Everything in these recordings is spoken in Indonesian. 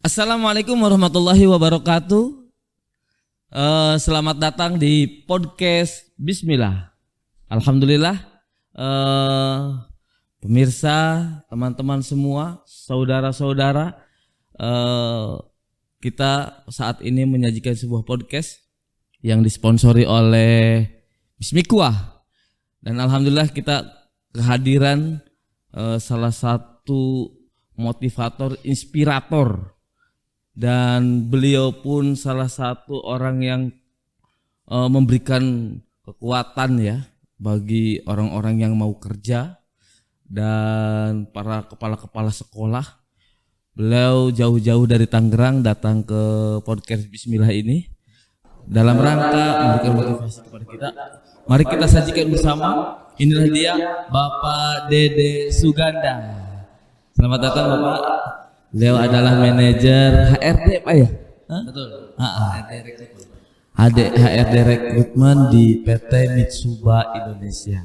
Assalamualaikum warahmatullahi wabarakatuh. Selamat datang di podcast Bismillah. Alhamdulillah, pemirsa, teman-teman semua, saudara-saudara, kita saat ini menyajikan sebuah podcast yang disponsori oleh Bismikuah. Dan alhamdulillah kita kehadiran salah satu motivator, inspirator, dan beliau pun salah satu orang yang memberikan kekuatan ya bagi orang-orang yang mau kerja dan para kepala-kepala sekolah. Beliau jauh-jauh dari Tangerang datang ke podcast Bismillah ini dalam rangka memberikan motivasi kepada kita. Mari kita sajikan bersama. Inilah dia Bapak Dede Suganda. Selamat datang Bapak. Beliau adalah manajer HRD Pak ya? Betul. HRD rekrutmen di PT Mitsuba Indonesia.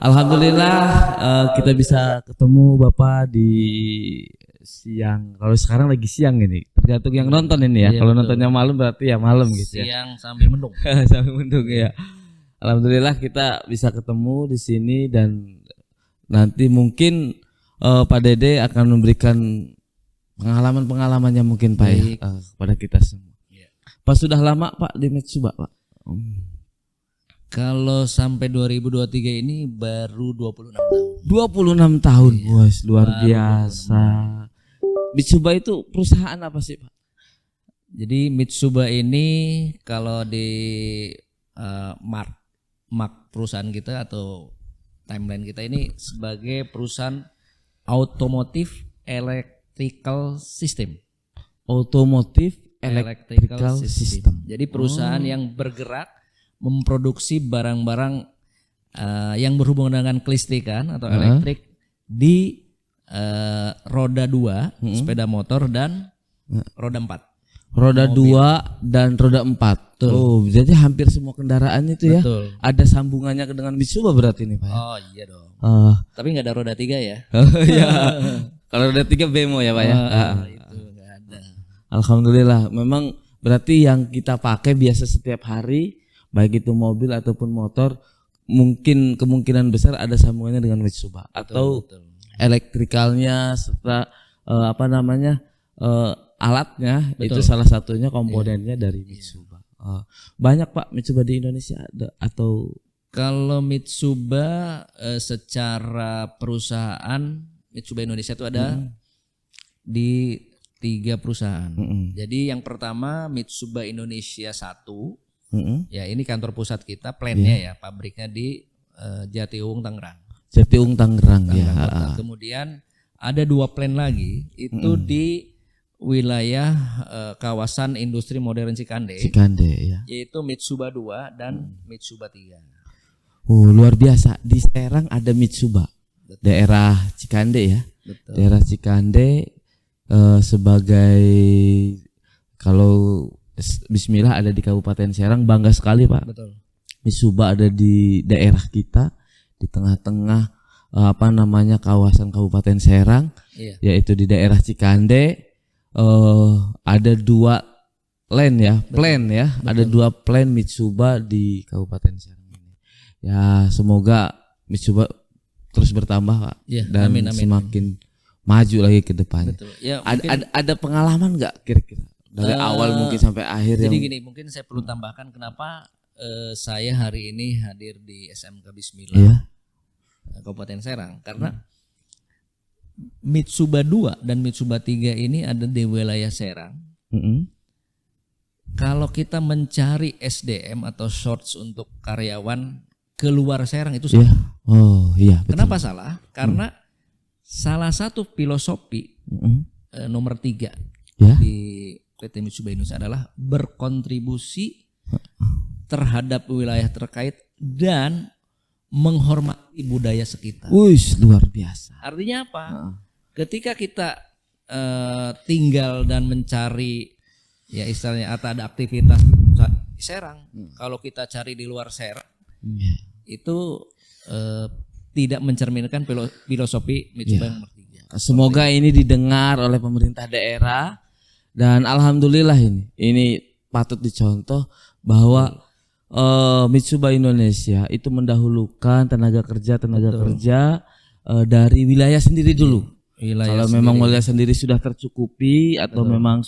Alhamdulillah kita bisa ketemu Bapak di siang. Kalau sekarang lagi siang ini, tergantung yang nonton ini ya. Kalau nontonnya malam berarti ya malam gitu ya. Siang sambil mendung. Sambil mendung ya. Alhamdulillah kita bisa ketemu di sini dan nanti mungkin Pak Dede akan memberikan pengalaman-pengalamannya mungkin Pak ya kepada kita semua. Ya. Pak sudah lama Pak di Mitsuba Pak? Kalau sampai 2023 ini baru 26 tahun. 26 tahun, iya. Bos, luar biasa. Mitsuba itu perusahaan apa sih Pak? Jadi Mitsuba ini kalau di mark perusahaan kita atau timeline kita ini sebagai perusahaan Automotive Electrical System. Automotive Electrical System. Jadi perusahaan yang bergerak memproduksi barang-barang yang berhubungan dengan kelistrikan atau elektrik di roda 2, sepeda motor dan roda 4. Roda mobil. 2 dan roda 4. Betul. Oh, jadi hampir semua kendaraan itu ya. Betul. Ada sambungannya dengan Mitsuba berarti nih Pak. Oh iya dong. Tapi nggak ada roda 3 ya. Oh iya. Kalau roda 3 bemo ya Pak ya. Itu nggak ada. Alhamdulillah. Memang berarti yang kita pakai biasa setiap hari, baik itu mobil ataupun motor, mungkin kemungkinan besar ada sambungannya dengan Mitsuba atau elektrikalnya serta alatnya. Betul. Itu salah satunya komponennya dari Mitsuba. Banyak Pak Mitsuba di Indonesia ada atau? Kalau Mitsuba secara perusahaan Mitsuba Indonesia itu ada di 3 perusahaan. Jadi yang pertama Mitsuba Indonesia 1. Ya ini kantor pusat kita, plantnya ya, pabriknya di Jatiuwung Tangerang. Jatiuwung Tangerang ya. Kemudian ada 2 plant lagi itu di wilayah kawasan industri modern Cikande ya. Yaitu Mitsuba 2 dan Mitsuba 3. Luar biasa. Di Serang ada Mitsuba. Betul. Daerah Cikande ya. Betul. Daerah Cikande sebagai kalau Bismillah ada di Kabupaten Serang, bangga sekali Pak. Betul. Mitsuba ada di daerah kita di tengah-tengah kawasan Kabupaten Serang, yaitu di daerah Cikande. Ada 2 plan ya. Betul. Ada 2 plan Mitsuba di Kabupaten Serang ini. Ya semoga Mitsuba terus bertambah Pak, dan amin. Semakin maju lagi ke depannya. Ya, ada pengalaman nggak kira-kira dari awal mungkin sampai akhir? Jadi gini, mungkin saya perlu tambahkan kenapa saya hari ini hadir di SMK Bismillah Kabupaten Serang, karena Mitsuba 2 dan Mitsuba 3 ini ada di wilayah Serang. Kalau kita mencari SDM atau source untuk karyawan keluar Serang itu salah. Betul. Kenapa salah? Karena salah satu filosofi nomor 3 di PT Mitsuba Indonesia adalah berkontribusi terhadap wilayah terkait dan menghormati budaya sekitar. Luar biasa. Artinya apa? Ketika kita tinggal dan mencari ya istilahnya atau ada aktivitas di Serang, kalau kita cari di luar Serang itu tidak mencerminkan filosofi Mitsuba nomor 3. Semoga ini didengar oleh pemerintah daerah Dan alhamdulillah ini patut dicontoh bahwa Mitsuba Indonesia itu mendahulukan tenaga kerja dari wilayah sendiri dulu. Kalau memang wilayah sendiri sudah tercukupi atau memang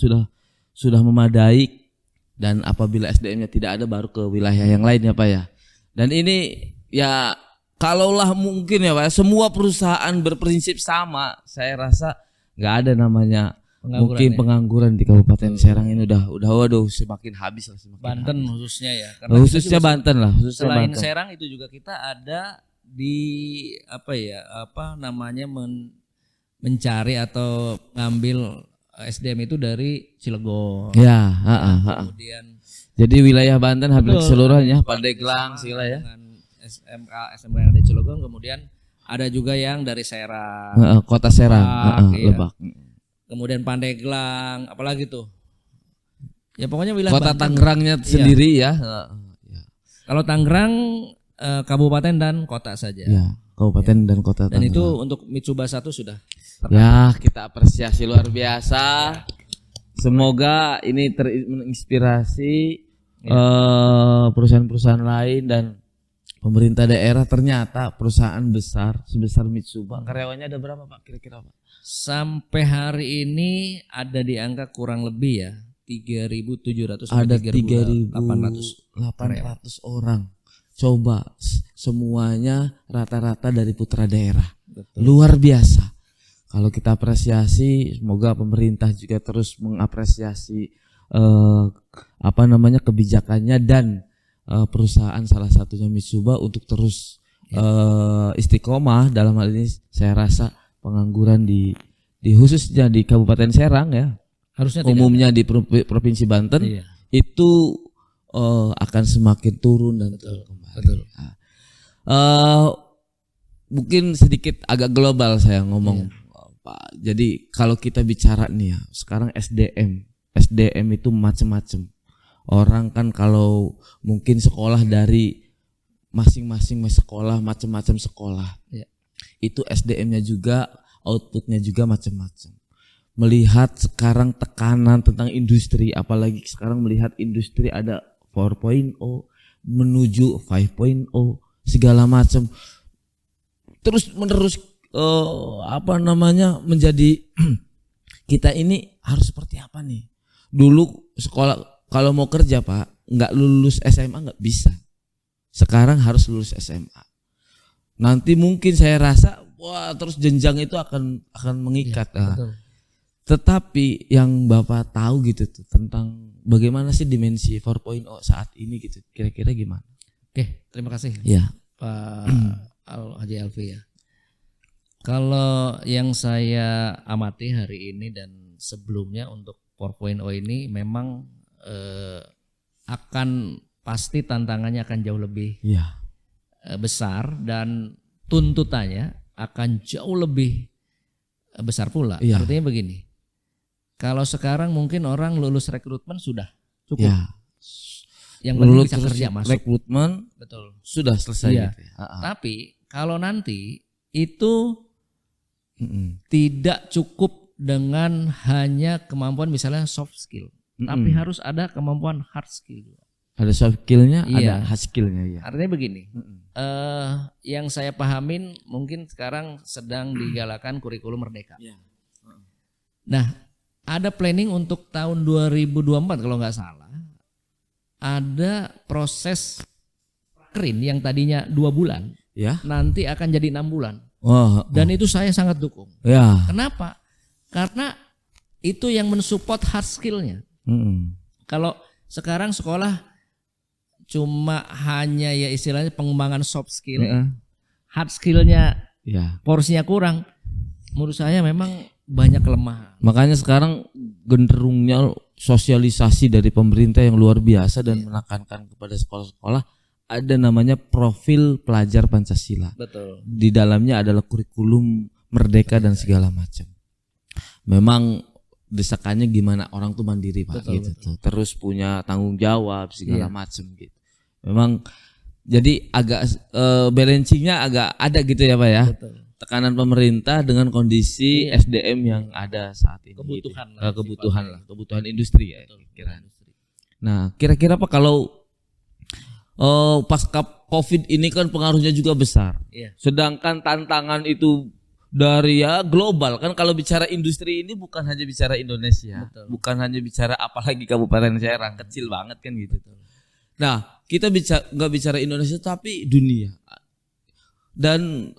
sudah memadai, dan apabila SDM-nya tidak ada baru ke wilayah yang lain ya Pak ya. Dan ini ya kalaulah mungkin ya Pak, semua perusahaan berprinsip sama, saya rasa nggak ada namanya pengangguran di Kabupaten Serang ini udah waduh semakin habis lah, Banten habis. Khususnya ya. Karena khususnya Banten lah. Selain Serang itu juga kita ada di mencari atau ngambil SDM itu dari Cilegon. Ya, kemudian jadi wilayah Banten hampir keseluruhannya Pandeglang segala ya. Dengan SMK yang ada di Cilegon, kemudian ada juga yang dari Serang. Kota Serang, Lebak. Kemudian Pandeglang, apalagi tuh? Ya pokoknya wilayah Kota Banten. Tangerangnya sendiri ya. Kalau Tangerang kabupaten dan kota saja. Ya, kabupaten dan kota Dan Tangerang. itu untuk Mitsuba 1 sudah. Ya, kita apresiasi luar biasa. Semoga ini menginspirasi perusahaan-perusahaan lain dan pemerintah daerah. Ternyata perusahaan besar sebesar Mitsuba, karyawannya ada berapa Pak kira-kira Pak? Sampai hari ini ada di angka kurang lebih ya 3.700 ada 3.800 orang. Coba semuanya rata-rata dari putra daerah. Betul. Luar biasa. Kalau kita apresiasi, semoga pemerintah juga terus mengapresiasi kebijakannya dan perusahaan salah satunya Mitsuba untuk terus istiqomah dalam hal ini. Saya rasa pengangguran di khususnya di Kabupaten Serang ya, harusnya umumnya di Provinsi Banten itu akan semakin turun dan turun kembali. Betul. Mungkin sedikit agak global saya ngomong Pak. Jadi kalau kita bicara nih ya, sekarang SDM itu macam-macam. Orang kan kalau mungkin sekolah dari masing-masing sekolah, macam-macam sekolah. Itu SDM-nya juga, outputnya juga macam-macam. Melihat sekarang tekanan tentang industri, apalagi sekarang melihat industri ada 4.0 menuju 5.0 segala macam, terus menerus menjadi kita ini harus seperti apa nih? Dulu sekolah kalau mau kerja Pak, nggak lulus SMA nggak bisa. Sekarang harus lulus SMA. Nanti mungkin saya rasa terus jenjang itu akan mengikat. Tetapi yang Bapak tahu gitu tuh tentang bagaimana sih dimensi 4.0 saat ini gitu, kira-kira gimana? Oke, terima kasih Pak Haji Alfi ya. Kalau yang saya amati hari ini dan sebelumnya untuk 4.0 ini memang akan pasti tantangannya akan jauh lebih besar dan tuntutannya akan jauh lebih besar pula. Artinya begini, kalau sekarang mungkin orang lulus rekrutmen sudah cukup. Yang penting bisa kerja masuk. Rekrutmen betul sudah selesai. Tapi kalau nanti itu tidak cukup dengan hanya kemampuan misalnya soft skill, tapi harus ada kemampuan hard skill. Ada soft skillnya, ada hard skillnya. Artinya begini, yang saya pahamin mungkin sekarang sedang digalakan kurikulum merdeka. Nah, ada planning untuk tahun 2024 kalau nggak salah, ada proses prakerin yang tadinya 2 bulan, nanti akan jadi 6 bulan. Dan itu saya sangat dukung. Kenapa? Karena itu yang mensupport hard skillnya. Kalau sekarang sekolah cuma hanya ya istilahnya pengembangan soft skill, hard skillnya porsinya kurang. Menurut saya memang banyak kelemahan. Makanya sekarang genderungnya sosialisasi dari pemerintah yang luar biasa dan menekankan kepada sekolah-sekolah ada namanya profil pelajar Pancasila. Betul. Di dalamnya adalah kurikulum merdeka dan segala macam. Memang desakannya gimana orang tuh mandiri Pak, betul. Terus punya tanggung jawab segala macam gitu. Memang jadi agak balancingnya agak ada gitu ya Pak ya. Betul. tekanan pemerintah dengan kondisi SDM yang ada saat ini. Kebutuhan industri ya. Kira. Nah, kira-kira apa kalau pasca COVID ini kan pengaruhnya juga besar. Sedangkan tantangan itu dari global kan, kalau bicara industri ini bukan hanya bicara Indonesia, bukan hanya bicara apalagi Kabupaten Serang, kecil banget kan gitu. Nah, kita nggak bicara Indonesia tapi dunia. Dan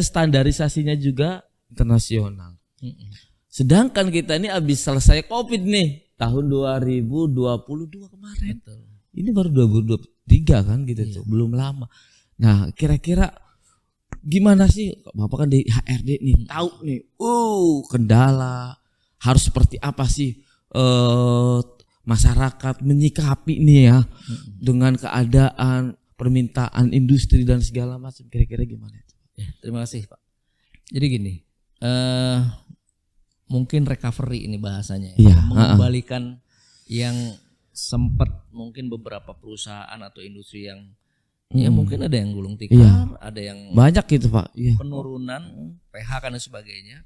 standarisasinya juga internasional. Sedangkan kita ini habis selesai COVID nih tahun 2022 kemarin. Ini baru 2023 kan gitu tuh, belum lama. Nah, kira-kira gimana sih Bapak kan di HRD nih, tahu nih kendala harus seperti apa sih masyarakat menyikapi nih ya dengan keadaan permintaan industri dan segala macam, kira-kira gimana itu? Terima kasih Pak. Jadi gini, mungkin recovery ini bahasanya, mengembalikan yang sempat mungkin beberapa perusahaan atau industri yang ya mungkin ada yang gulung tikar, ada yang banyak gitu Pak, penurunan, PHK dan sebagainya.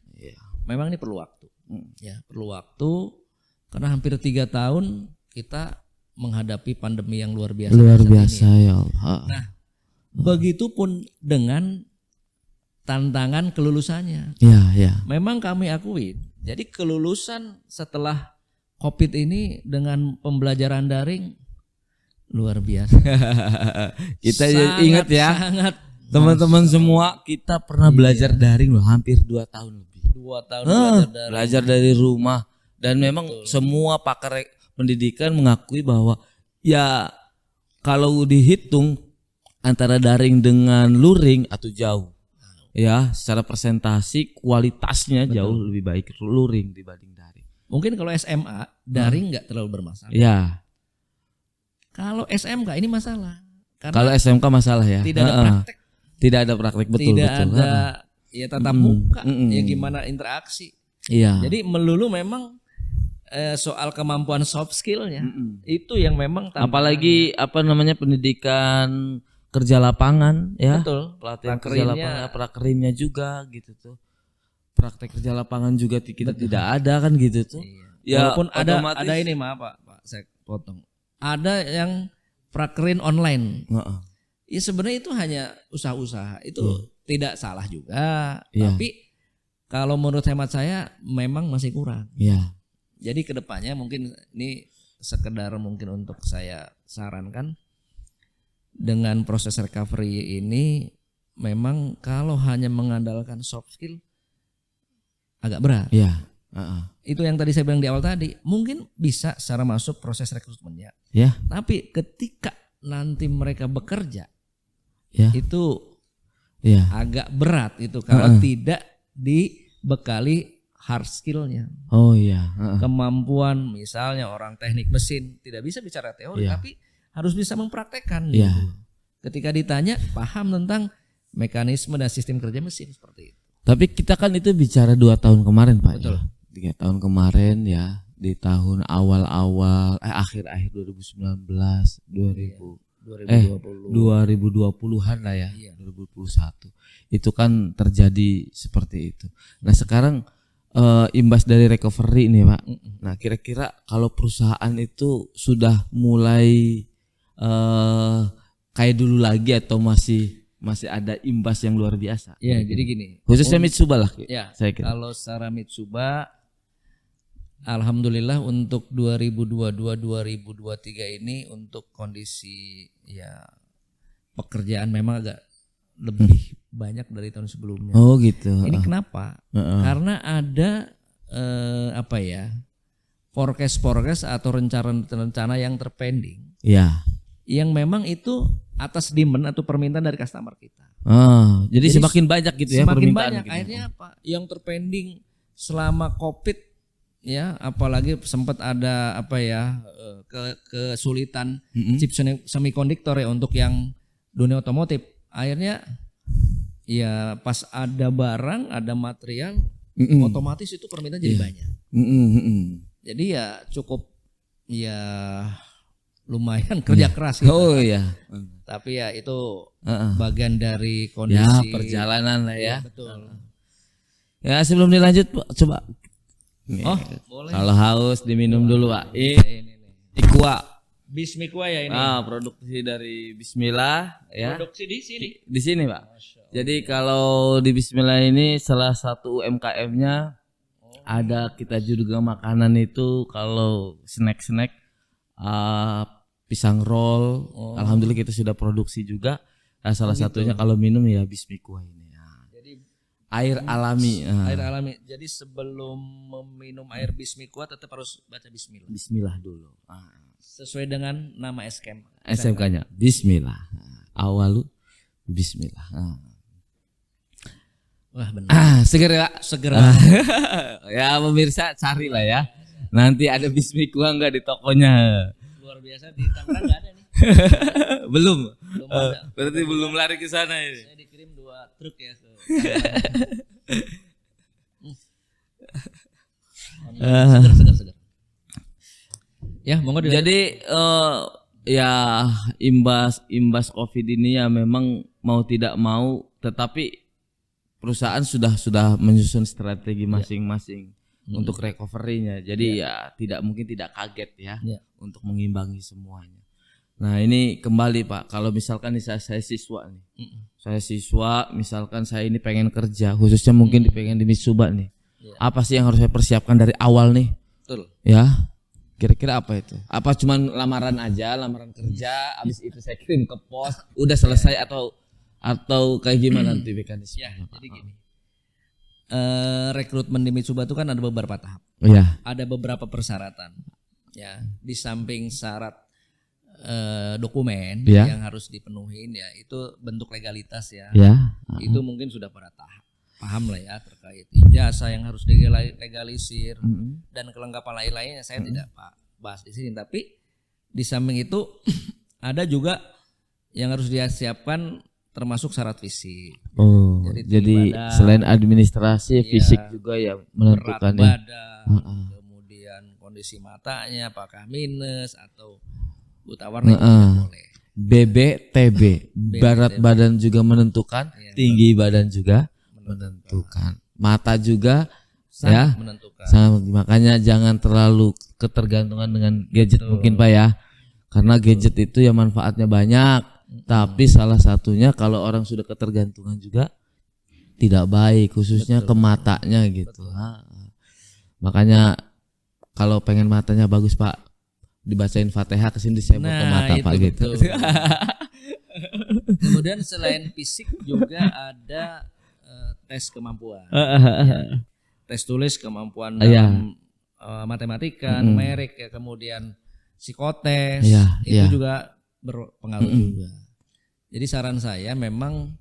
Memang ini perlu waktu, perlu waktu karena hampir 3 tahun kita menghadapi pandemi yang luar biasa. Ya Allah. Nah, begitupun dengan tantangan kelulusannya. Memang kami akui. Jadi kelulusan setelah COVID ini dengan pembelajaran daring luar biasa. Kita ingat ya, teman-teman semua kita pernah belajar daring loh, hampir 2 tahun lebih. 2 tahun belajar dari rumah, dan memang semua pakar pendidikan mengakui bahwa ya kalau dihitung antara daring dengan luring atau jauh ya, secara presentasi kualitasnya jauh lebih baik luring dibanding daring. Mungkin kalau SMA daring nggak terlalu bermasalah. Kalau SMK ini masalah. Kalau SMK masalah ya. Tidak ada praktek. Tidak ada praktek, betul. Tidak ada tatap muka, ya gimana interaksi. Jadi melulu memang soal kemampuan soft skillnya itu yang memang apalagi pendidikan kerja lapangan ya. Betul. Pelatihan kerja lapangan, prakerinnya juga gitu tuh. Praktek kerja lapangan juga kita tidak ada kan gitu tuh. Walaupun ada ini, maaf Pak, saya potong. Ada yang prakerin online. Ya sebenarnya itu hanya usaha-usaha, itu tidak salah juga. Tapi kalau menurut hemat saya memang masih kurang. Jadi kedepannya mungkin ini sekedar mungkin untuk saya sarankan, dengan proses recovery ini memang kalau hanya mengandalkan soft skill agak berat. Itu yang tadi saya bilang di awal tadi, mungkin bisa secara masuk proses rekrutmennya. Tapi ketika nanti mereka bekerja itu agak berat itu kalau tidak dibekali hard skillnya. Kemampuan misalnya orang teknik mesin tidak bisa bicara teori tapi harus bisa mempraktekkan. Ketika ditanya paham tentang mekanisme dan sistem kerja mesin seperti itu. Tapi kita kan itu bicara 2 tahun kemarin Pak. Betul. 3 tahun kemarin ya, di tahun awal-awal akhir-akhir 2019 2020-an lah ya, 2021. Itu kan terjadi seperti itu. Nah, sekarang imbas dari recovery ini Pak. Nah, kira-kira kalau perusahaan itu sudah mulai kayak dulu lagi atau masih ada imbas yang luar biasa? Jadi gini. Khususnya Mitsuba lah. Saya kira. Kalau secara Mitsuba, alhamdulillah untuk 2022-2023 ini untuk kondisi pekerjaan memang agak lebih banyak dari tahun sebelumnya. Oh gitu. Ini kenapa? Karena ada forecast atau rencana yang terpending. Yang memang itu atas demand atau permintaan dari customer kita. Jadi semakin banyak gitu ya permintaan. Semakin banyak. Gitu. Akhirnya apa? Yang terpending selama COVID ya, apalagi sempat ada kesulitan chip semikonduktor ya untuk yang dunia otomotif. Akhirnya ya pas ada barang, ada material, otomatis itu permintaan jadi banyak. Jadi ya cukup lumayan kerja keras gitu. Oh iya. Tapi ya itu bagian dari kondisi. Ya perjalanan lah ya. Betul. Ya sebelum dilanjut coba. Nih, boleh. Kalau haus diminum dulu Pak. Ini. Ikwa. Bismikwa ya ini. Produksi dari Bismillah ya. Produksi di sini. Di sini Pak. Jadi kalau di Bismillah ini salah satu UMKM-nya ada kita juga makanan itu kalau snack pisang roll. Alhamdulillah kita sudah produksi juga. Salah satunya kalau minum ya Bismikwa ini. Jadi air alami. Air alami. Jadi sebelum meminum air Bismikwa tetap harus baca Bismillah. Bismillah dulu. Sesuai dengan nama SMK-nya. Bismillah. Awalu Bismillah. Wah benar. Segera. Ya pemirsa carilah ya. Nanti ada Bismikwa enggak di tokonya? Luar biasa di Tangerang enggak ada nih. Belum ada. Berarti belum lari ke sana ini. Saya dikirim 2 truk ya ke segar. Ya, monggo. Jadi ya imbas Covid ini ya memang mau tidak mau, tetapi perusahaan sudah menyusun strategi masing-masing untuk recovery-nya. Jadi ya tidak kaget ya untuk mengimbangi semuanya. Nah ini kembali Pak, kalau misalkan saya siswa nih, misalkan saya ini pengen kerja, khususnya mungkin pengen di Mitsuba nih, apa sih yang harus saya persiapkan dari awal nih? Betul. Ya. Kira-kira apa itu? Apa cuman lamaran kerja, habis itu saya kirim ke pos, udah selesai atau kayak gimana nanti mekanisme? Ya, jadi gini. Rekrutmen di Mitsuba itu kan ada beberapa tahap. Ada beberapa persyaratan. Ya, di samping syarat dokumen yang harus dipenuhi ya, itu bentuk legalitas ya. Itu mungkin sudah pada tahap. Paham lah ya terkait ijazah yang harus dilegalisir dan kelengkapan lain-lainnya saya tidak bahas di sini, tapi di samping itu ada juga yang harus disiapkan termasuk syarat fisik. Jadi selain administrasi, fisik juga ya menentukan berat badan, kemudian kondisi matanya apakah minus atau buta warna itu boleh. BB, TB, berat badan juga menentukan, tinggi badan juga menentukan, mata juga sangat menentukan. Makanya jangan terlalu ketergantungan dengan gadget. Mungkin Pak ya, karena gadget itu ya manfaatnya banyak, tapi salah satunya kalau orang sudah ketergantungan juga tidak baik, khususnya ke matanya gitu. Makanya kalau pengen matanya bagus Pak, dibacain Fatihah kesini disebut ke mata Pak gitu. Kemudian selain fisik juga ada tes kemampuan, tes tulis kemampuan dalam matematika, numerik ya, kemudian psikotes itu juga berpengaruh juga. Jadi saran saya memang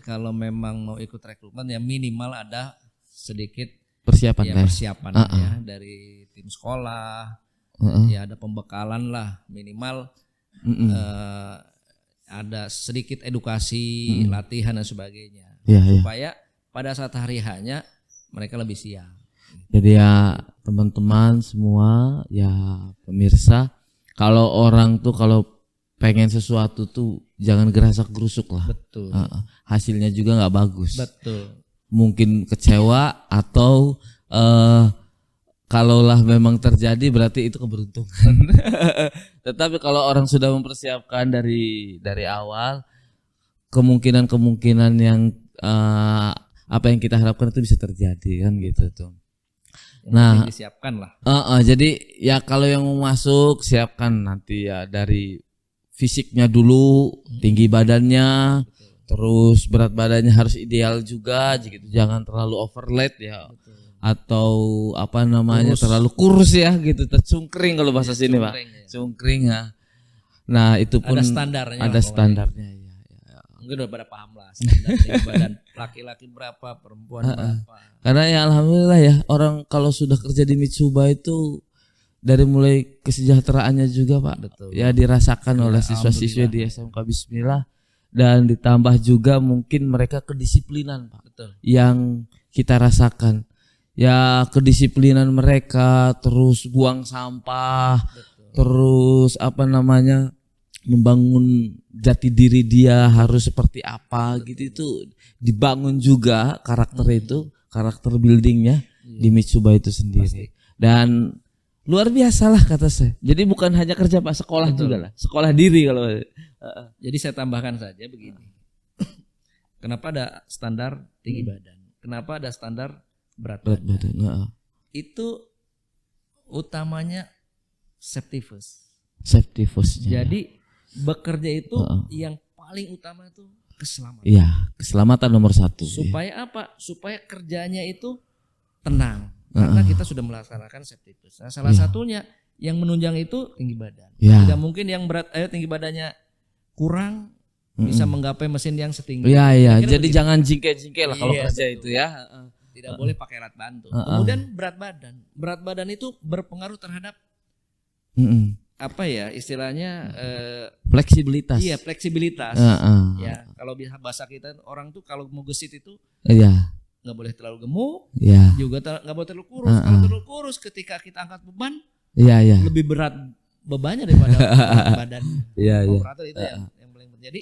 kalau memang mau ikut rekrutmen ya minimal ada sedikit persiapan ya dari tim sekolah, ya ada pembekalan lah minimal. Ada sedikit edukasi, latihan dan sebagainya, supaya pada saat hari hanya mereka lebih siap. Jadi ya teman-teman semua ya pemirsa, kalau orang tuh kalau pengen sesuatu tuh jangan gerasak gerusuk lah. Betul. Hasilnya juga nggak bagus. Betul. Mungkin kecewa atau kalaulah memang terjadi berarti itu keberuntungan. Tetapi kalau orang sudah mempersiapkan dari awal, kemungkinan yang apa yang kita harapkan itu bisa terjadi kan gitu tuh. Nah, disiapkan lah. Jadi ya kalau yang mau masuk siapkan nanti ya dari fisiknya dulu, tinggi badannya, terus berat badannya harus ideal juga, gitu. Jangan terlalu overload ya. Betul. Atau apa namanya terlalu kurus ya gitu, tercungkring kalau bahasa sini Pak. Cungkring ya. Nah itu pun ada standarnya. Ya. Mungkin udah pada paham lah standar badan laki-laki berapa, perempuan berapa. Karena ya alhamdulillah ya orang kalau sudah kerja di Mitsuba itu dari mulai kesejahteraannya juga Pak. Betul. Ya dirasakan oleh siswa-siswi di SMK Bismillah, dan ditambah juga mungkin mereka kedisiplinan Pak. Betul. Yang kita rasakan. Ya kedisiplinan mereka, terus buang sampah. Betul. Terus apa namanya, membangun jati diri dia harus seperti apa gitu, itu dibangun juga karakter itu, karakter buildingnya di Mitsuba itu sendiri. Dan luar biasa lah kata saya. Jadi bukan hanya kerja Pak, sekolah juga lah, sekolah diri kalau. Jadi saya tambahkan saja begini. Kenapa ada standar tinggi badan? Kenapa ada standar berat badan? Itu utamanya safety first. Safety first-nya. Jadi bekerja itu yang paling utama itu keselamatan. Iya, keselamatan nomor 1. Supaya apa? Supaya kerjanya itu tenang. Karena kita sudah melaksanakan safety first. Nah, salah satunya yang menunjang itu tinggi badan. Tidak mungkin yang berat tinggi badannya kurang bisa menggapai mesin yang setinggi. Iya. Jadi begitu. Jangan jingke-jingke lah kalau kerja betul. Itu ya. Tidak boleh pakai alat bantu. Kemudian berat badan. Berat badan itu berpengaruh terhadap apa ya istilahnya fleksibilitas. Iya, fleksibilitas. Ya, kalau bahasa kita orang tuh kalau mau gesit itu nggak boleh terlalu gemuk, juga nggak boleh terlalu kurus. Kalau terlalu kurus ketika kita angkat beban, lebih berat bebannya daripada badan operator itu yang paling penting. Jadi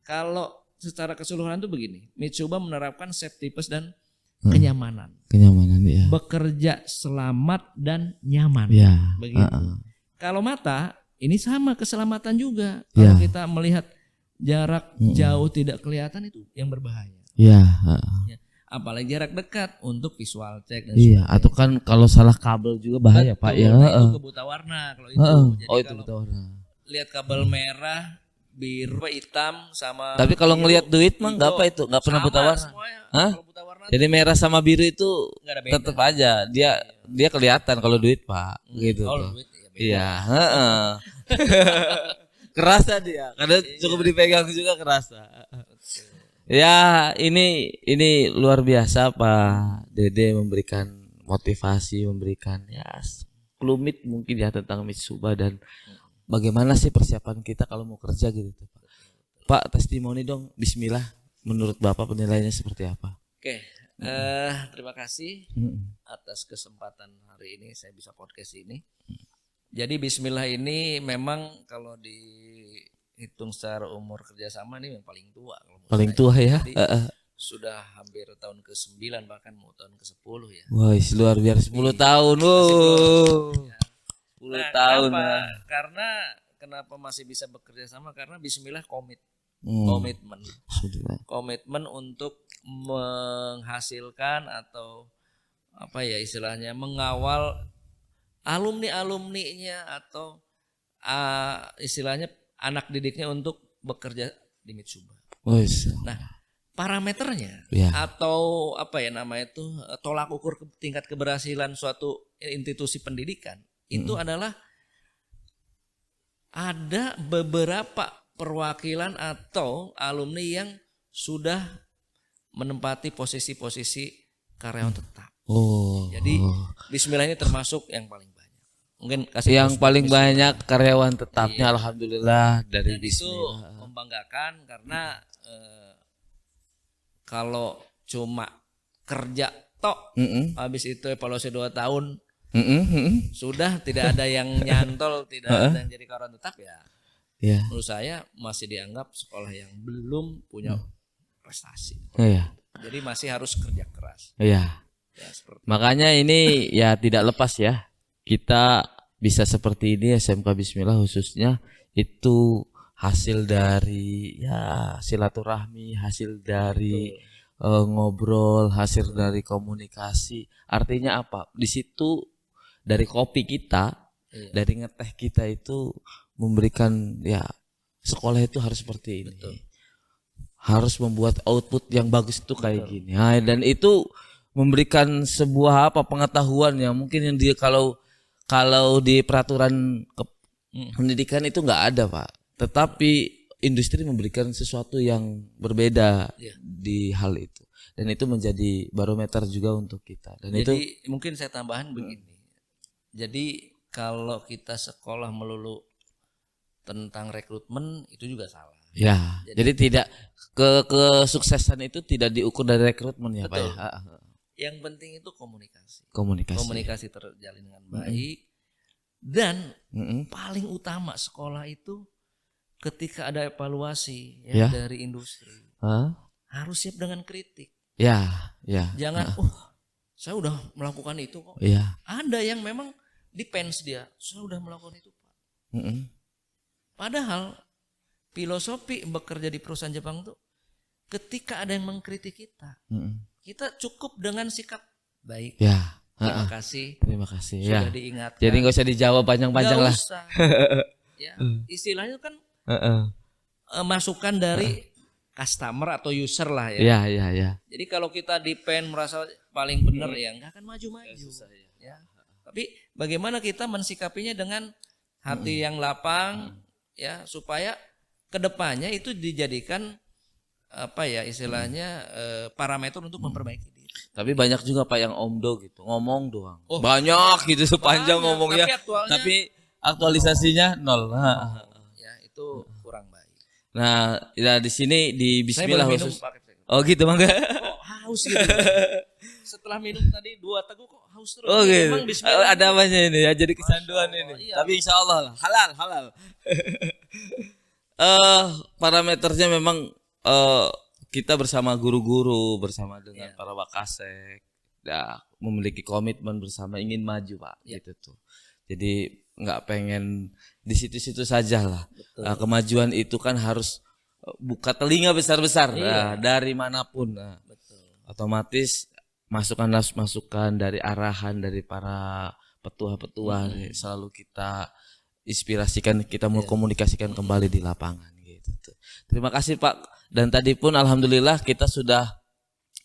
kalau secara keseluruhan tuh begini, Mitsuba menerapkan safety first dan kenyamanan. Bekerja selamat dan nyaman. Begitu. Kalau mata ini sama keselamatan juga. Kalau kita melihat jarak jauh tidak kelihatan itu yang berbahaya. Apalagi jarak dekat untuk visual check dan sebagainya. Atau kan kalau salah kabel juga bahaya. Betul, Pak ya. Itu buta warna kalau itu. Jadi itu buta warna. Lihat kabel merah, biru, hitam sama. Tapi kalau ngelihat duit mah enggak apa itu, enggak pernah buta warna. Kalau buta warna jadi merah sama biru itu tetap aja dia kelihatan kalau duit Pak, gitu. Duit. Iya, kerasa dia, karena cukup dipegang juga kerasa. Ya, ini luar biasa Pak Dede memberikan motivasi, memberikan klumit mungkin ya tentang Mitsuba dan bagaimana sih persiapan kita kalau mau kerja gitu Pak. Pak, testimoni dong, bismillah, menurut Bapak penilaiannya seperti apa? Oke. Terima kasih atas kesempatan hari ini saya bisa podcast ini. Jadi bismillah ini memang kalau dihitung secara umur kerjasama ini yang paling tua. Paling tua ya. Sudah hampir tahun ke-9 bahkan mau tahun ke-10 ya. Wah, luar biasa 10 tahun. 10 tahun. Karena kenapa masih bisa bekerja sama? Karena bismillah komitmen untuk menghasilkan atau apa ya istilahnya mengawal alumninya atau istilahnya anak didiknya untuk bekerja di Mitsuba. Nah, parameternya atau apa ya namanya itu tolak ukur tingkat keberhasilan suatu institusi pendidikan itu adalah ada beberapa perwakilan atau alumni yang sudah menempati posisi-posisi karyawan tetap. Jadi bismillah ini termasuk yang paling banyak. Mungkin kasih yang paling banyak karyawan tetapnya alhamdulillah dari bismillah. Itu membanggakan karena kalau cuma kerja tok habis itu evaluasi 2 tahun sudah tidak ada yang nyantol, tidak ada yang jadi karyawan tetap ya. Menurut saya masih dianggap sekolah yang belum punya prestasi. Jadi masih harus kerja keras. Makanya ini tidak lepas ya. Kita bisa seperti ini SMK Bismillah khususnya itu hasil dari silaturahmi, hasil dari ngobrol, hasil dari komunikasi. Artinya apa? Di situ dari kopi kita, dari ngeteh kita itu memberikan sekolah itu harus seperti ini. Betul. Harus membuat output yang bagus itu kayak gini. Dan itu memberikan sebuah pengetahuan yang mungkin yang dia kalau di peraturan pendidikan itu nggak ada Pak. Tetapi industri memberikan sesuatu yang berbeda di hal itu. Dan itu menjadi barometer juga untuk kita. Dan jadi itu mungkin saya tambahan begini. Jadi kalau kita sekolah melulu tentang rekrutmen itu juga salah. Jadi tidak kesuksesan itu tidak diukur dari rekrutmen ya Pak ya. Yang penting itu komunikasi. Komunikasi terjalin dengan baik. Dan paling utama sekolah itu ketika ada evaluasi ya, dari industri harus siap dengan kritik. Jangan saya udah melakukan itu kok. Ada yang memang defense dia, saya udah melakukan itu Pak. Padahal filosofi bekerja di perusahaan Jepang tuh ketika ada yang mengkritik kita, kita cukup dengan sikap baik. Terima kasih. Sudah diingatkan. Jadi nggak usah dijawab panjang-panjang lah. Usah. Ya, istilahnya kan masukan dari customer atau user lah ya. Jadi kalau kita depend merasa paling benar ya nggak akan maju-maju. Ya. Tapi bagaimana kita mensikapinya dengan hati yang lapang ya supaya kedepannya itu dijadikan apa ya istilahnya parameter untuk memperbaiki diri. Tapi banyak juga Pak yang omdo gitu, ngomong doang. Banyak gitu sepanjang ngomongnya, tapi aktualisasinya nol. Ya itu kurang baik. Nah, ya di sini di Bismillah khusus. Oh gitu Bang. Haus gitu. Setelah minum tadi 2 teguk kok haus terus. Oh gitu. Ada apanya ini ya, jadi kecanduan ini. Tapi insya Allah lah, halal. Parameternya memang kita bersama guru-guru, bersama dengan para wakasek, memiliki komitmen bersama ingin maju Pak, gitu tuh. Jadi nggak pengen di situ-situ saja lah. Kemajuan itu kan harus buka telinga besar-besar dari manapun. Otomatis masukan dari arahan dari para petua-petua selalu kita inspirasikan, kita mau komunikasikan kembali di lapangan gitu tuh. Terima kasih Pak. Dan tadi pun alhamdulillah kita sudah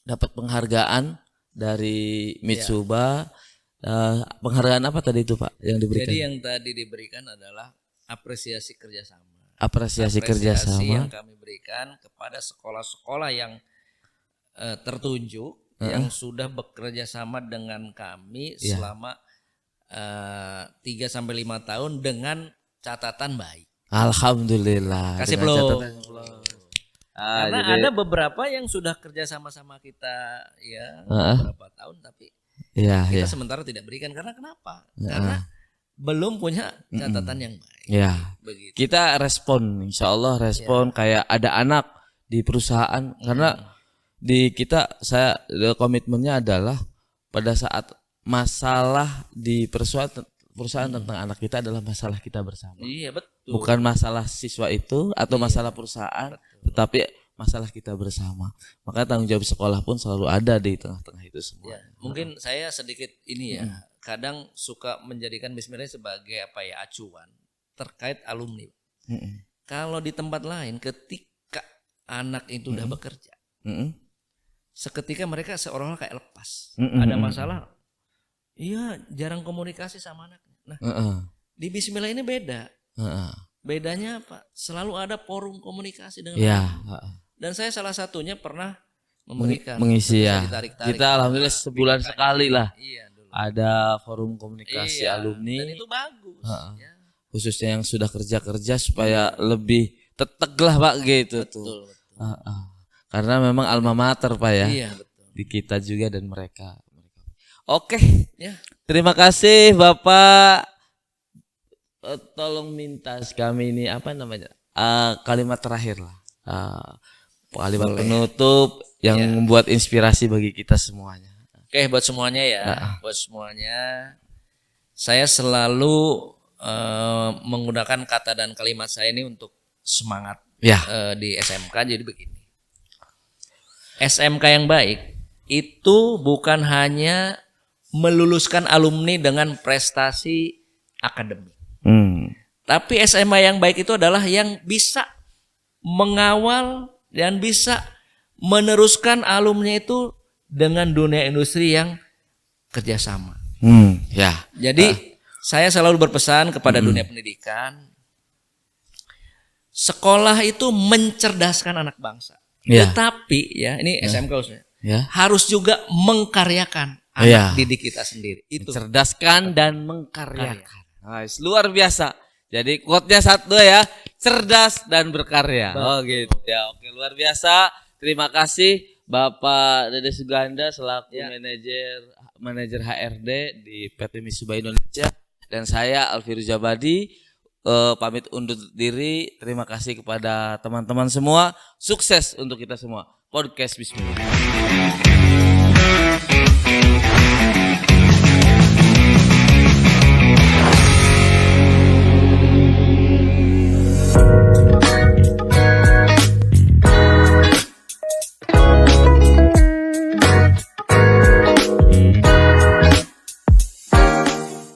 dapat penghargaan dari Mitsuba. Penghargaan apa tadi itu Pak yang diberikan? Jadi yang tadi diberikan adalah apresiasi kerjasama. Apresiasi kerjasama yang kami berikan kepada sekolah-sekolah yang tertunjuk yang sudah bekerja sama dengan kami selama 3-5 tahun dengan catatan baik. Alhamdulillah. Kasih belum? Karena jadi, ada beberapa yang sudah kerja sama-sama kita ya beberapa tahun tapi kita sementara tidak berikan karena kenapa? Karena belum punya catatan yang baik. Begitu. Kita respon, insya Allah respon kayak ada anak di perusahaan karena di kita saya komitmennya adalah pada saat masalah di perusahaan tentang anak kita adalah masalah kita bersama. Iya betul. Bukan masalah siswa itu atau masalah perusahaan, tetapi masalah kita bersama. Maka tanggung jawab sekolah pun selalu ada di tengah-tengah itu semua. Mungkin saya sedikit ini ya, kadang suka menjadikan Bismillah sebagai apa ya acuan terkait alumni. Kalau di tempat lain ketika anak itu udah bekerja, seketika mereka seolah-olah kayak lepas. Ada masalah, jarang komunikasi sama anaknya. Nah, di Bismillah ini beda. Bedanya apa? Selalu ada forum komunikasi dengan dan saya salah satunya pernah memberikan mengisi kita alhamdulillah sebulan sekali lah ada forum komunikasi alumni dan itu bagus khususnya yang sudah kerja supaya lebih tetek lah Pak gitu tuh. Karena memang alma mater Pak ya, di kita juga dan mereka. Oke. Terima kasih Bapak. Tolong minta kami ini apa namanya kalimat terakhir lah, kalimat penutup yang membuat inspirasi bagi kita semuanya. Oke, buat semuanya buat semuanya, saya selalu menggunakan kata dan kalimat saya ini untuk semangat di SMK. Jadi begini, SMK yang baik itu bukan hanya meluluskan alumni dengan prestasi akademik. Tapi SMA yang baik itu adalah yang bisa mengawal dan bisa meneruskan alumni itu dengan dunia industri yang kerjasama. Jadi saya selalu berpesan kepada dunia pendidikan, sekolah itu mencerdaskan anak bangsa. Tetapi ini SMK khususnya, harus juga mengkaryakan anak didik kita sendiri. Itu mencerdaskan dan mengkaryakan. Luar biasa. Jadi quote-nya satu ya, cerdas dan berkarya. Gitu ya. Oke, luar biasa. Terima kasih Bapak Dede Suganda selaku manajer HRD di PT Mitsuba Indonesia Dan saya Alfiru Jabadi pamit undur diri. Terima kasih kepada teman-teman semua. Sukses untuk kita semua. Podcast Bismillah.